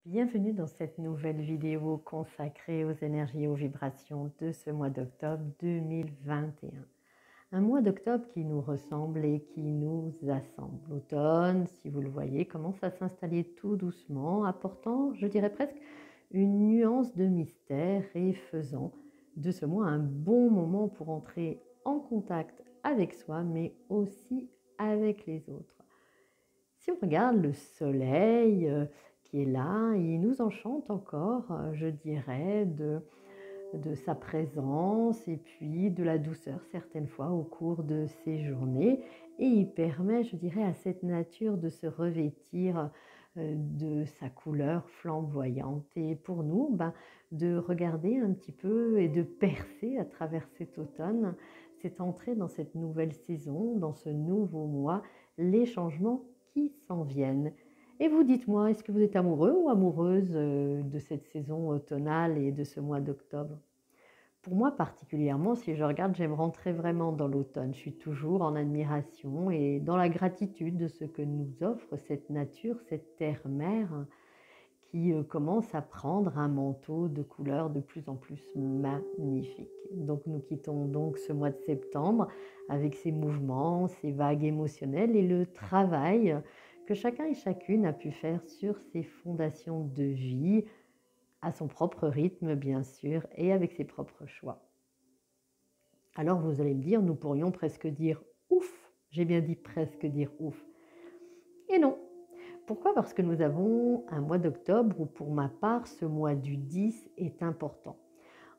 Bienvenue dans cette nouvelle vidéo consacrée aux énergies et aux vibrations de ce mois d'octobre 2021. Un mois d'octobre qui nous ressemble et qui nous assemble. L'automne, si vous le voyez, commence à s'installer tout doucement, apportant, je dirais presque, une nuance de mystère et faisant de ce mois un bon moment pour entrer en contact avec soi, mais aussi avec les autres. Si on regarde le soleil qui est là, il nous enchante encore, je dirais, de sa présence et puis de la douceur certaines fois au cours de ces journées. Et il permet, je dirais, à cette nature de se revêtir de sa couleur flamboyante. Et pour nous, de regarder un petit peu et de percer à travers cet automne, cette entrée dans cette nouvelle saison, dans ce nouveau mois, les changements qui s'en viennent. Et vous, dites-moi, est-ce que vous êtes amoureux ou amoureuse de cette saison automnale et de ce mois d'octobre? Pour moi particulièrement, si je regarde, j'aime rentrer vraiment dans l'automne. Je suis toujours en admiration et dans la gratitude de ce que nous offre cette nature, cette terre-mère qui commence à prendre un manteau de couleurs de plus en plus magnifique. Donc nous quittons donc ce mois de septembre avec ses mouvements, ses vagues émotionnelles et le travail que chacun et chacune a pu faire sur ses fondations de vie, à son propre rythme bien sûr, et avec ses propres choix. Alors vous allez me dire, nous pourrions presque dire ouf, j'ai bien dit presque dire ouf. Et non. Pourquoi? Parce que nous avons un mois d'octobre où pour ma part ce mois du 10 est important.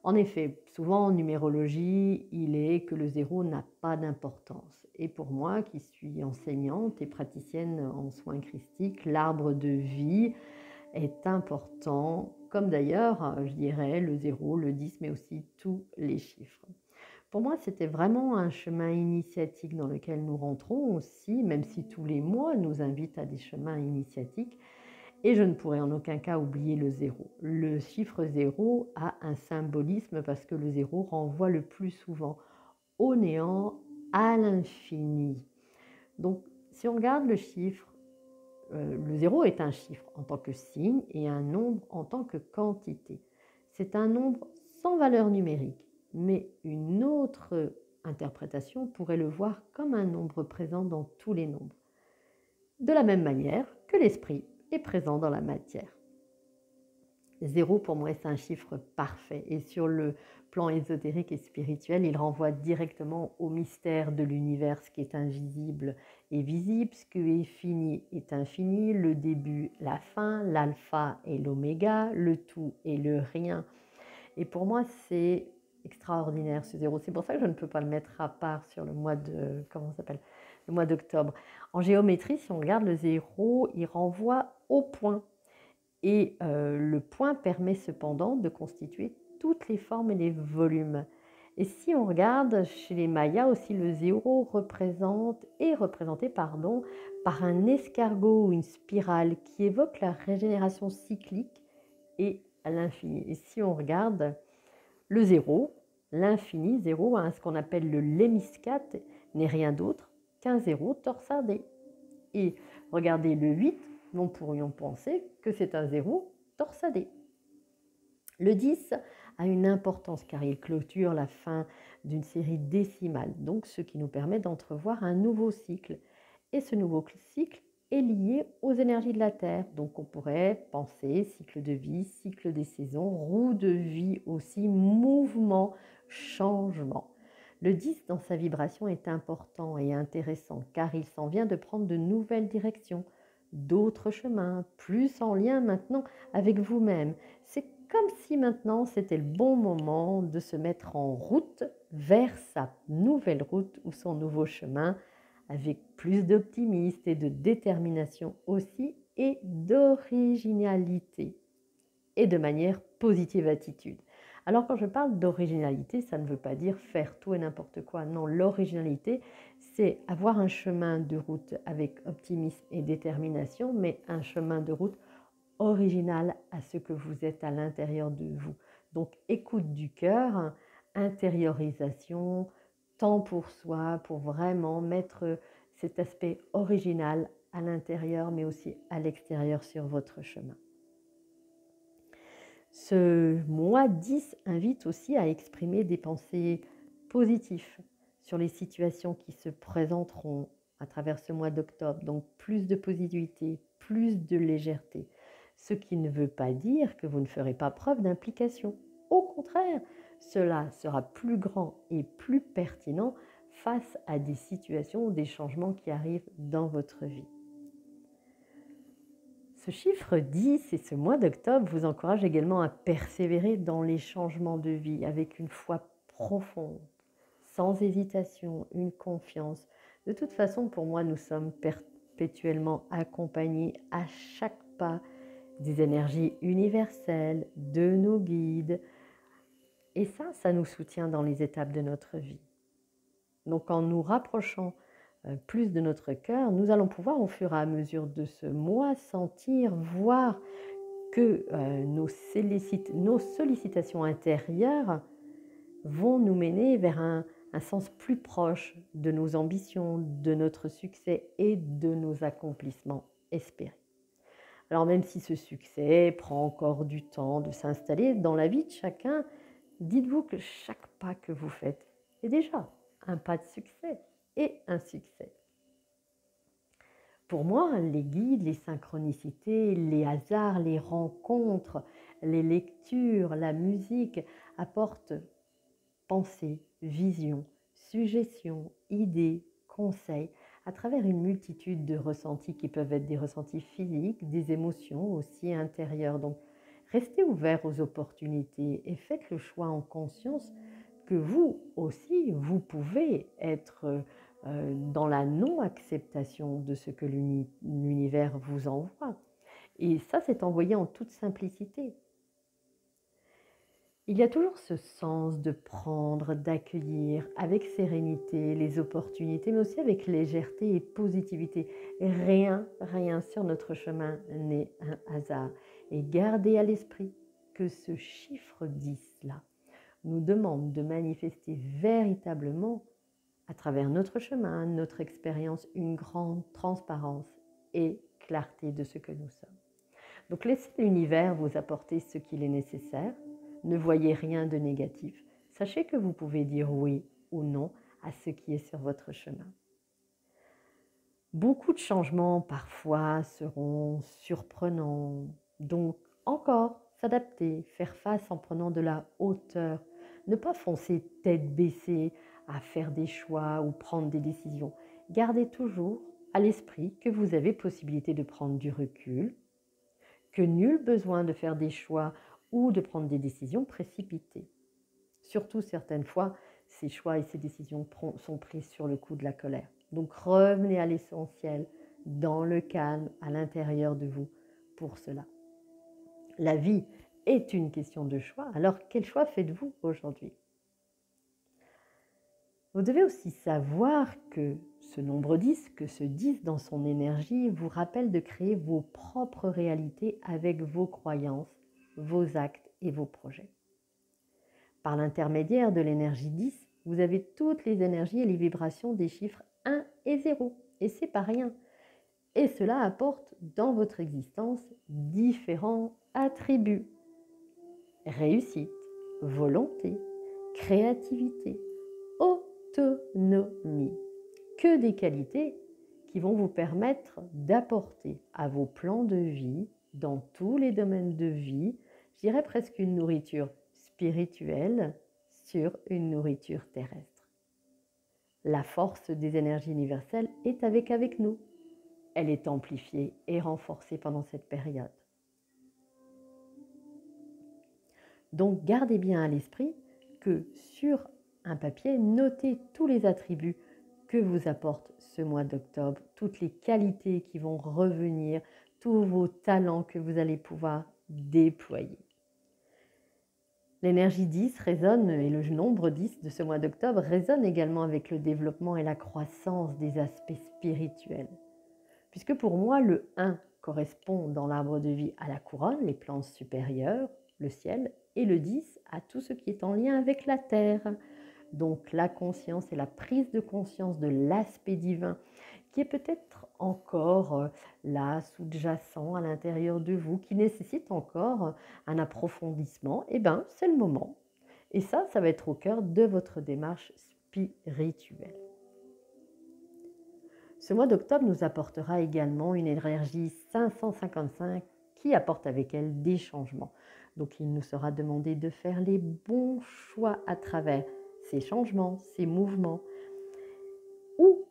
En effet, souvent en numérologie, il est que le zéro n'a pas d'importance. Et pour moi, qui suis enseignante et praticienne en soins christiques, l'arbre de vie est important, comme d'ailleurs, je dirais, le 0, le 10, mais aussi tous les chiffres. Pour moi, c'était vraiment un chemin initiatique dans lequel nous rentrons aussi, même si tous les mois nous invitent à des chemins initiatiques. Et je ne pourrais en aucun cas oublier le 0. Le chiffre 0 a un symbolisme parce que le 0 renvoie le plus souvent au néant, à l'infini. Donc, si on regarde le chiffre, le 0 est un chiffre en tant que signe et un nombre en tant que quantité. C'est un nombre sans valeur numérique, mais une autre interprétation pourrait le voir comme un nombre présent dans tous les nombres, de la même manière que l'esprit est présent dans la matière. 0 pour moi c'est un chiffre parfait et sur le plan ésotérique et spirituel, il renvoie directement au mystère de l'univers, ce qui est invisible et visible, ce qui est fini est infini, le début, la fin, l'alpha et l'oméga, le tout et le rien. Et pour moi c'est extraordinaire ce 0. C'est pour ça que je ne peux pas le mettre à part sur le mois de, comment ça s'appelle, le mois d'octobre. En géométrie, si on regarde le 0, il renvoie au point. Et le point permet cependant de constituer toutes les formes et les volumes. Et si on regarde chez les Mayas aussi, le 0 est représenté par un escargot ou une spirale qui évoque la régénération cyclique et l'infini. Et si on regarde le 0, l'infini, 0, ce qu'on appelle le lémiscate, n'est rien d'autre qu'un 0 torsadé. Et regardez le 8, nous pourrions penser que c'est un 0 torsadé. Le 10 a une importance car il clôture la fin d'une série décimale, donc ce qui nous permet d'entrevoir un nouveau cycle. Et ce nouveau cycle est lié aux énergies de la Terre. Donc on pourrait penser cycle de vie, cycle des saisons, roue de vie aussi, mouvement, changement. Le 10 dans sa vibration est important et intéressant car il s'en vient de prendre de nouvelles directions, d'autres chemins, plus en lien maintenant avec vous-même. C'est comme si maintenant c'était le bon moment de se mettre en route vers sa nouvelle route ou son nouveau chemin avec plus d'optimisme et de détermination aussi et d'originalité et de manière positive attitude. Alors quand je parle d'originalité, ça ne veut pas dire faire tout et n'importe quoi. Non, l'originalité, c'est avoir un chemin de route avec optimisme et détermination, mais un chemin de route original à ce que vous êtes à l'intérieur de vous. Donc écoute du cœur, intériorisation, temps pour soi, pour vraiment mettre cet aspect original à l'intérieur, mais aussi à l'extérieur sur votre chemin. Ce mois 10 invite aussi à exprimer des pensées positives sur les situations qui se présenteront à travers ce mois d'octobre. Donc plus de positivité, plus de légèreté. Ce qui ne veut pas dire que vous ne ferez pas preuve d'implication. Au contraire, cela sera plus grand et plus pertinent face à des situations ou des changements qui arrivent dans votre vie. Ce chiffre 10 et ce mois d'octobre vous encourage également à persévérer dans les changements de vie avec une foi profonde, sans hésitation, une confiance. De toute façon, pour moi, nous sommes perpétuellement accompagnés à chaque pas des énergies universelles, de nos guides. Et ça nous soutient dans les étapes de notre vie. Donc en nous rapprochant plus de notre cœur, nous allons pouvoir au fur et à mesure de ce mois sentir, voir que nos sollicitations intérieures vont nous mener vers un sens plus proche de nos ambitions, de notre succès et de nos accomplissements espérés. Alors même si ce succès prend encore du temps de s'installer dans la vie de chacun, dites-vous que chaque pas que vous faites est déjà un pas de succès et un succès. Pour moi, les guides, les synchronicités, les hasards, les rencontres, les lectures, la musique apportent pensées, visions, suggestions, idées, conseils à travers une multitude de ressentis qui peuvent être des ressentis physiques, des émotions aussi intérieures. Donc, restez ouverts aux opportunités et faites le choix en conscience que vous aussi, vous pouvez être dans la non-acceptation de ce que l'univers vous envoie. Et ça, c'est envoyé en toute simplicité. Il y a toujours ce sens de prendre, d'accueillir avec sérénité les opportunités, mais aussi avec légèreté et positivité. Rien sur notre chemin n'est un hasard. Et gardez à l'esprit que ce chiffre 10 là nous demande de manifester véritablement à travers notre chemin, notre expérience, une grande transparence et clarté de ce que nous sommes. Donc laissez l'univers vous apporter ce qu'il est nécessaire. Ne voyez rien de négatif. Sachez que vous pouvez dire oui ou non à ce qui est sur votre chemin. Beaucoup de changements parfois seront surprenants. Donc encore, s'adapter, faire face en prenant de la hauteur. Ne pas foncer tête baissée à faire des choix ou prendre des décisions. Gardez toujours à l'esprit que vous avez possibilité de prendre du recul, que nul besoin de faire des choix ou de prendre des décisions précipitées. Surtout certaines fois, ces choix et ces décisions sont prises sur le coup de la colère. Donc revenez à l'essentiel, dans le calme, à l'intérieur de vous pour cela. La vie est une question de choix, alors quel choix faites-vous aujourd'hui ? Vous devez aussi savoir que ce nombre 10, que ce 10 dans son énergie vous rappelle de créer vos propres réalités avec vos croyances, vos actes et vos projets. Par l'intermédiaire de l'énergie 10, vous avez toutes les énergies et les vibrations des chiffres 1 et 0. Et c'est pas rien. Et cela apporte dans votre existence différents attributs. Réussite, volonté, créativité, autonomie. Que des qualités qui vont vous permettre d'apporter à vos plans de vie, dans tous les domaines de vie, je dirais presque une nourriture spirituelle sur une nourriture terrestre. La force des énergies universelles est avec nous. Elle est amplifiée et renforcée pendant cette période. Donc gardez bien à l'esprit que sur un papier, notez tous les attributs que vous apporte ce mois d'octobre, toutes les qualités qui vont revenir, tous vos talents que vous allez pouvoir déployer. L'énergie 10 résonne, et le nombre 10 de ce mois d'octobre résonne également avec le développement et la croissance des aspects spirituels. Puisque pour moi, le 1 correspond dans l'arbre de vie à la couronne, les plans supérieurs, le ciel, et le 10 à tout ce qui est en lien avec la terre. Donc la conscience et la prise de conscience de l'aspect divin qui est peut-être encore là, sous-jacent à l'intérieur de vous, qui nécessite encore un approfondissement, eh bien, c'est le moment. Et ça va être au cœur de votre démarche spirituelle. Ce mois d'octobre nous apportera également une énergie 555 qui apporte avec elle des changements. Donc il nous sera demandé de faire les bons choix à travers ces changements, ces mouvements ou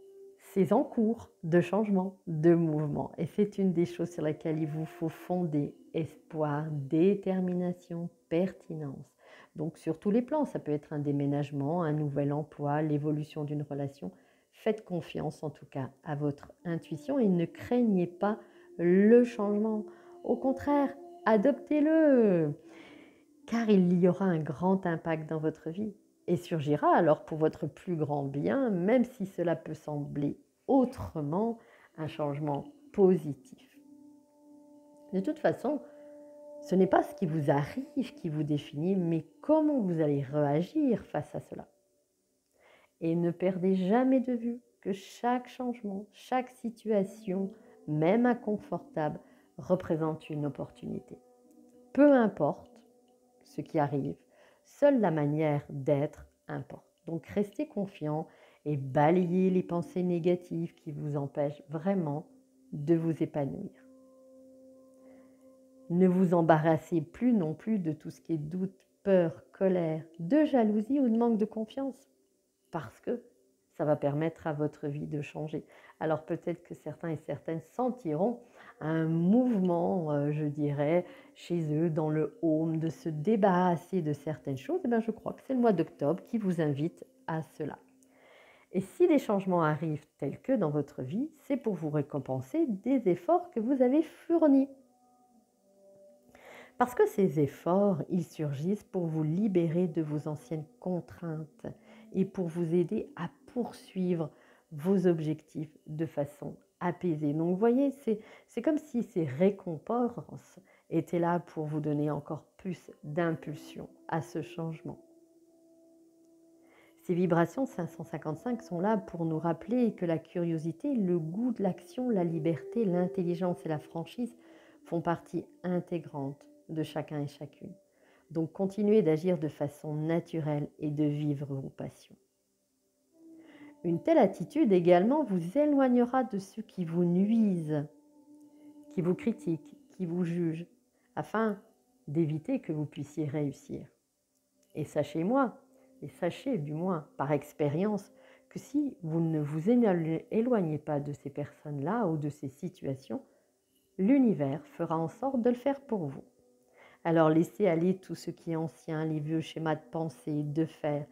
ces encours de changement, de mouvement. Et c'est une des choses sur lesquelles il vous faut fonder espoir, détermination, pertinence. Donc sur tous les plans, ça peut être un déménagement, un nouvel emploi, l'évolution d'une relation. Faites confiance en tout cas à votre intuition et ne craignez pas le changement. Au contraire, adoptez-le, car il y aura un grand impact dans votre vie et surgira alors pour votre plus grand bien, même si cela peut sembler autrement un changement positif. De toute façon, ce n'est pas ce qui vous arrive qui vous définit, mais comment vous allez réagir face à cela. Et ne perdez jamais de vue que chaque changement, chaque situation, même inconfortable, représente une opportunité. Peu importe ce qui arrive, seule la manière d'être importe. Donc restez confiant et balayez les pensées négatives qui vous empêchent vraiment de vous épanouir. Ne vous embarrassez plus non plus de tout ce qui est doute, peur, colère, de jalousie ou de manque de confiance, parce que ça va permettre à votre vie de changer. Alors peut-être que certains et certaines sentiront un mouvement, je dirais, chez eux, dans le home, de se débarrasser de certaines choses. Et bien, je crois que c'est le mois d'octobre qui vous invite à cela. Et si des changements arrivent tels que dans votre vie, c'est pour vous récompenser des efforts que vous avez fournis. Parce que ces efforts, ils surgissent pour vous libérer de vos anciennes contraintes et pour vous aider à poursuivre vos objectifs de façon apaisée. Donc vous voyez, c'est comme si ces récompenses étaient là pour vous donner encore plus d'impulsion à ce changement. Ces vibrations 555 sont là pour nous rappeler que la curiosité, le goût de l'action, la liberté, l'intelligence et la franchise font partie intégrante de chacun et chacune. Donc continuez d'agir de façon naturelle et de vivre vos passions. Une telle attitude également vous éloignera de ceux qui vous nuisent, qui vous critiquent, qui vous jugent, afin d'éviter que vous puissiez réussir. Et sachez du moins par expérience que si vous ne vous éloignez pas de ces personnes-là ou de ces situations, l'univers fera en sorte de le faire pour vous. Alors laissez aller tout ce qui est ancien, les vieux schémas de pensée, de faire.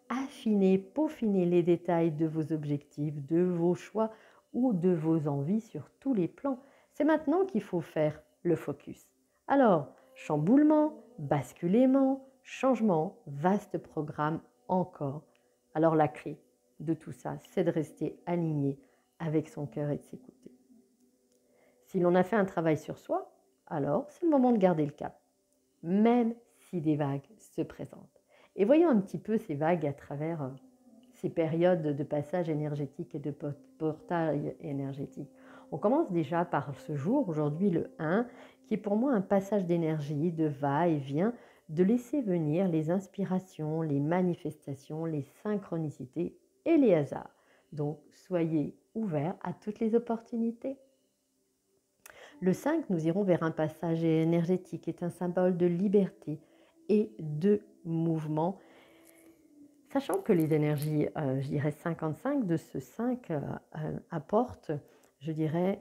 Affinez, peaufinez les détails de vos objectifs, de vos choix ou de vos envies sur tous les plans. C'est maintenant qu'il faut faire le focus. Alors, chamboulement, basculement, changement, vaste programme encore. Alors la clé de tout ça, c'est de rester aligné avec son cœur et de s'écouter. Si l'on a fait un travail sur soi, alors c'est le moment de garder le cap, même si des vagues se présentent. Et voyons un petit peu ces vagues à travers ces périodes de passage énergétique et de portail énergétique. On commence déjà par ce jour, aujourd'hui le 1, qui est pour moi un passage d'énergie, de va-et-vient, de laisser venir les inspirations, les manifestations, les synchronicités et les hasards. Donc soyez ouverts à toutes les opportunités. Le 5, nous irons vers un passage énergétique qui est un symbole de liberté et de mouvement. Sachant que les énergies, je dirais 55 de ce 5 apportent, je dirais,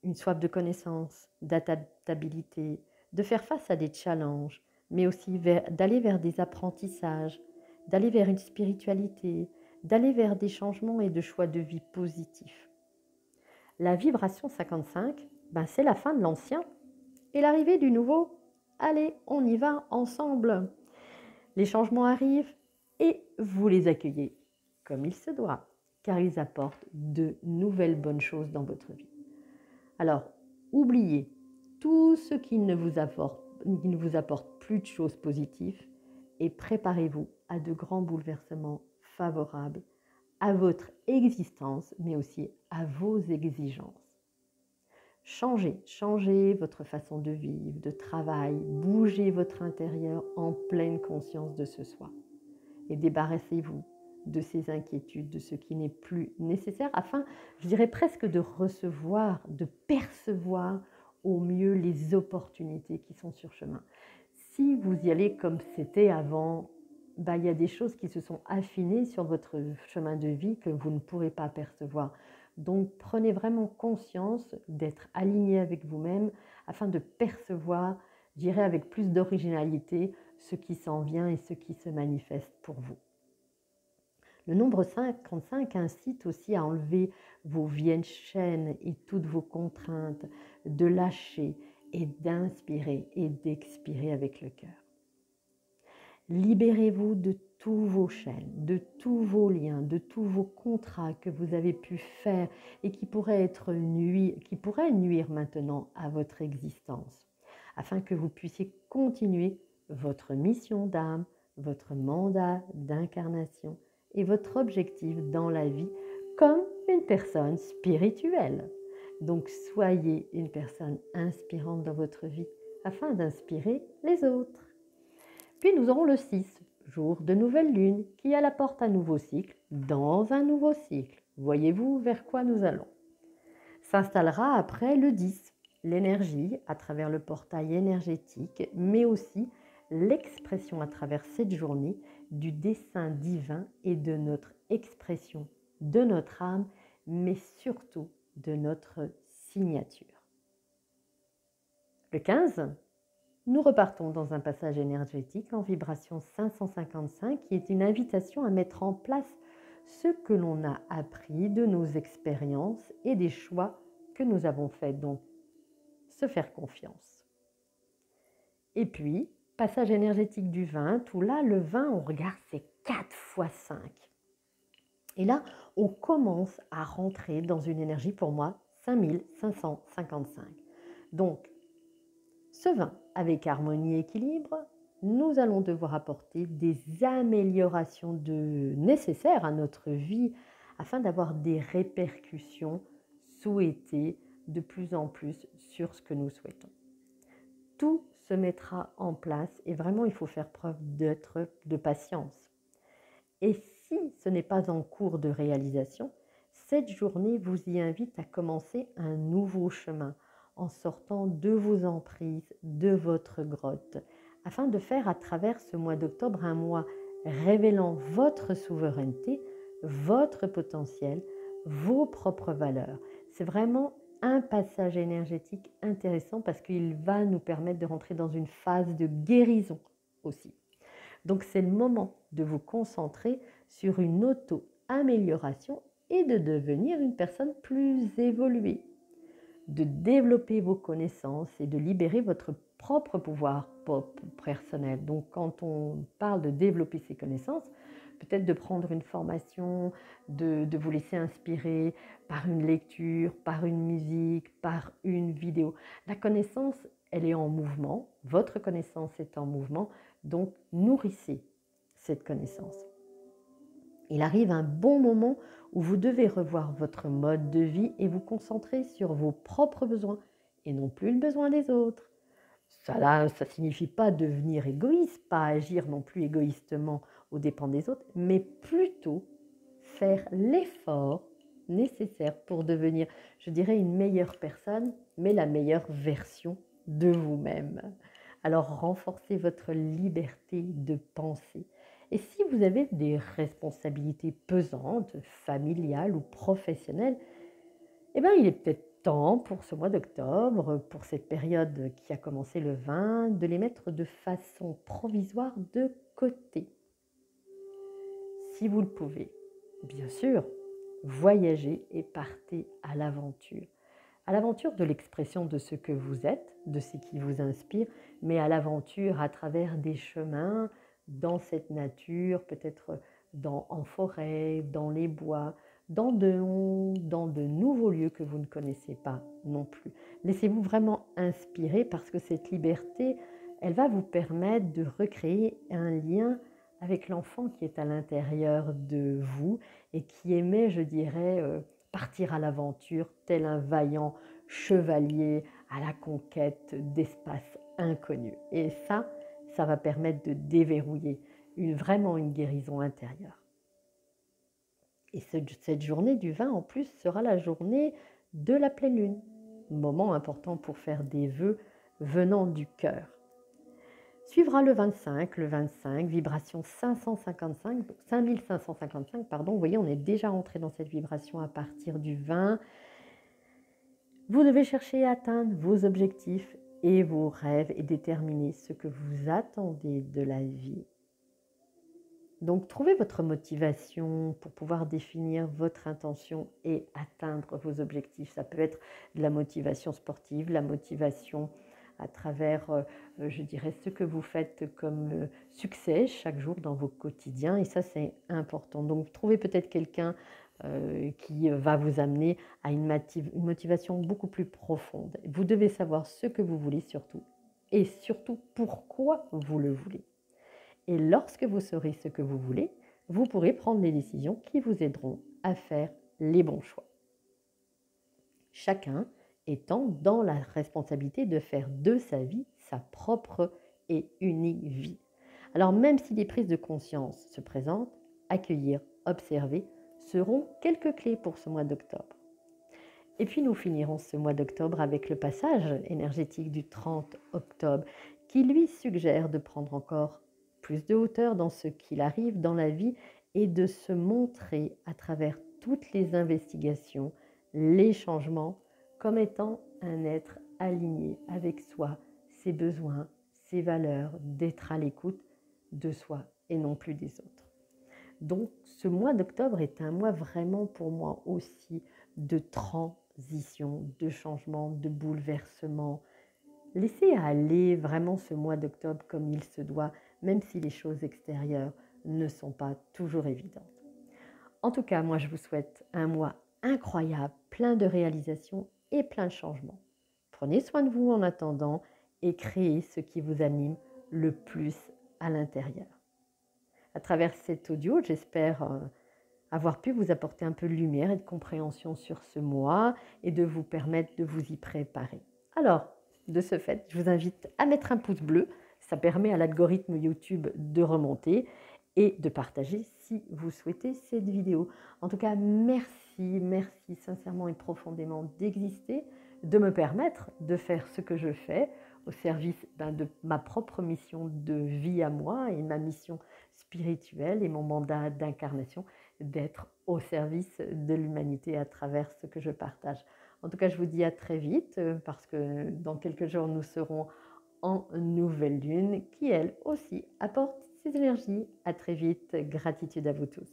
une soif de connaissance, d'adaptabilité, de faire face à des challenges, mais aussi d'aller vers des apprentissages, d'aller vers une spiritualité, d'aller vers des changements et de choix de vie positifs. La vibration 55, c'est la fin de l'ancien et l'arrivée du nouveau. Allez, on y va ensemble. Les changements arrivent et vous les accueillez comme il se doit, car ils apportent de nouvelles bonnes choses dans votre vie. Alors, oubliez tout ce qui ne vous apporte plus de choses positives et préparez-vous à de grands bouleversements favorables à votre existence, mais aussi à vos exigences. Changez votre façon de vivre, de travail, bougez votre intérieur en pleine conscience de ce soi. Et débarrassez-vous de ces inquiétudes, de ce qui n'est plus nécessaire, afin, je dirais presque, de recevoir, de percevoir au mieux les opportunités qui sont sur chemin. Si vous y allez comme c'était avant, il y a des choses qui se sont affinées sur votre chemin de vie que vous ne pourrez pas percevoir. Donc prenez vraiment conscience d'être aligné avec vous-même afin de percevoir, je dirais avec plus d'originalité, ce qui s'en vient et ce qui se manifeste pour vous. Le nombre 55 incite aussi à enlever vos vieilles chaînes et toutes vos contraintes, de lâcher et d'inspirer et d'expirer avec le cœur. Libérez-vous de tous vos chaînes, de tous vos liens, de tous vos contrats que vous avez pu faire et qui pourraient nuire maintenant à votre existence, afin que vous puissiez continuer votre mission d'âme, votre mandat d'incarnation et votre objectif dans la vie comme une personne spirituelle. Donc soyez une personne inspirante dans votre vie afin d'inspirer les autres. Puis nous aurons le 6, jour de nouvelle lune, qui apporte un nouveau cycle dans un nouveau cycle. Voyez-vous vers quoi nous allons? S'installera après le 10, l'énergie à travers le portail énergétique, mais aussi l'expression à travers cette journée du dessein divin et de notre expression, de notre âme, mais surtout de notre signature. Le 15, nous repartons dans un passage énergétique en vibration 555 qui est une invitation à mettre en place ce que l'on a appris de nos expériences et des choix que nous avons faits, donc se faire confiance. Et puis, passage énergétique du 20, où là, le 20, on regarde, c'est 4 fois 5. Et là, on commence à rentrer dans une énergie, pour moi, 5555. Donc, ce 20, avec harmonie et équilibre, nous allons devoir apporter des améliorations nécessaires à notre vie afin d'avoir des répercussions souhaitées de plus en plus sur ce que nous souhaitons. Tout se mettra en place et vraiment il faut faire preuve de patience. Et si ce n'est pas en cours de réalisation, cette journée vous y invite à commencer un nouveau chemin en sortant de vos emprises, de votre grotte, afin de faire à travers ce mois d'octobre un mois révélant votre souveraineté, votre potentiel, vos propres valeurs. C'est vraiment un passage énergétique intéressant parce qu'il va nous permettre de rentrer dans une phase de guérison aussi. Donc c'est le moment de vous concentrer sur une auto-amélioration et de devenir une personne plus évoluée, de développer vos connaissances et de libérer votre propre pouvoir personnel. Donc quand on parle de développer ses connaissances, peut-être de prendre une formation, de vous laisser inspirer par une lecture, par une musique, par une vidéo. La connaissance, elle est en mouvement, votre connaissance est en mouvement, donc nourrissez cette connaissance. Il arrive un bon moment où vous devez revoir votre mode de vie et vous concentrer sur vos propres besoins et non plus le besoin des autres. Ça ne signifie pas devenir égoïste, pas agir non plus égoïstement aux dépens des autres, mais plutôt faire l'effort nécessaire pour devenir, je dirais, une meilleure personne, mais la meilleure version de vous-même. Alors renforcez votre liberté de penser. Et si vous avez des responsabilités pesantes, familiales ou professionnelles, il est peut-être temps pour ce mois d'octobre, pour cette période qui a commencé le 20, de les mettre de façon provisoire de côté. Si vous le pouvez, bien sûr, voyagez et partez à l'aventure. À l'aventure de l'expression de ce que vous êtes, de ce qui vous inspire, mais à l'aventure à travers des chemins, dans cette nature, peut-être en forêt, dans les bois, dans de nouveaux lieux que vous ne connaissez pas non plus. Laissez-vous vraiment inspirer parce que cette liberté, elle va vous permettre de recréer un lien avec l'enfant qui est à l'intérieur de vous et qui aimait, je dirais, partir à l'aventure tel un vaillant chevalier à la conquête d'espaces inconnus. Et ça va permettre de déverrouiller vraiment une guérison intérieure. Et cette journée du 20 en plus sera la journée de la pleine lune, moment important pour faire des vœux venant du cœur. Suivra le 25, vibration 5555, pardon. Vous voyez, on est déjà rentré dans cette vibration à partir du 20. Vous devez chercher à atteindre vos objectifs et vos rêves et déterminer ce que vous attendez de la vie. Donc, trouvez votre motivation pour pouvoir définir votre intention et atteindre vos objectifs. Ça peut être de la motivation sportive, la motivation à travers, je dirais, ce que vous faites comme succès chaque jour dans vos quotidiens. Et ça, c'est important. Donc, trouvez peut-être quelqu'un qui va vous amener à une motivation beaucoup plus profonde. Vous devez savoir ce que vous voulez surtout et surtout pourquoi vous le voulez. Et lorsque vous saurez ce que vous voulez, vous pourrez prendre les décisions qui vous aideront à faire les bons choix. Chacun étant dans la responsabilité de faire de sa vie sa propre et unique vie. Alors même si des prises de conscience se présentent, accueillir, observer seront quelques clés pour ce mois d'octobre. Et puis nous finirons ce mois d'octobre avec le passage énergétique du 30 octobre qui lui suggère de prendre encore plus de hauteur dans ce qu'il arrive dans la vie et de se montrer à travers toutes les investigations, les changements, comme étant un être aligné avec soi, ses besoins, ses valeurs, d'être à l'écoute de soi et non plus des autres. Donc ce mois d'octobre est un mois vraiment pour moi aussi de transition, de changement, de bouleversement. Laissez aller vraiment ce mois d'octobre comme il se doit, même si les choses extérieures ne sont pas toujours évidentes. En tout cas, moi je vous souhaite un mois incroyable, plein de réalisations et plein de changements. Prenez soin de vous en attendant et créez ce qui vous anime le plus à l'intérieur. À travers cet audio, j'espère avoir pu vous apporter un peu de lumière et de compréhension sur ce mois et de vous permettre de vous y préparer. Alors, de ce fait, je vous invite à mettre un pouce bleu. Ça permet à l'algorithme YouTube de remonter et de partager si vous souhaitez cette vidéo. En tout cas, merci sincèrement et profondément d'exister, de me permettre de faire ce que je fais au service de ma propre mission de vie à moi et ma mission spirituelle et mon mandat d'incarnation, d'être au service de l'humanité à travers ce que je partage. En tout cas, je vous dis à très vite parce que dans quelques jours, nous serons en nouvelle lune qui, elle aussi, apporte ses énergies. À très vite. Gratitude à vous tous.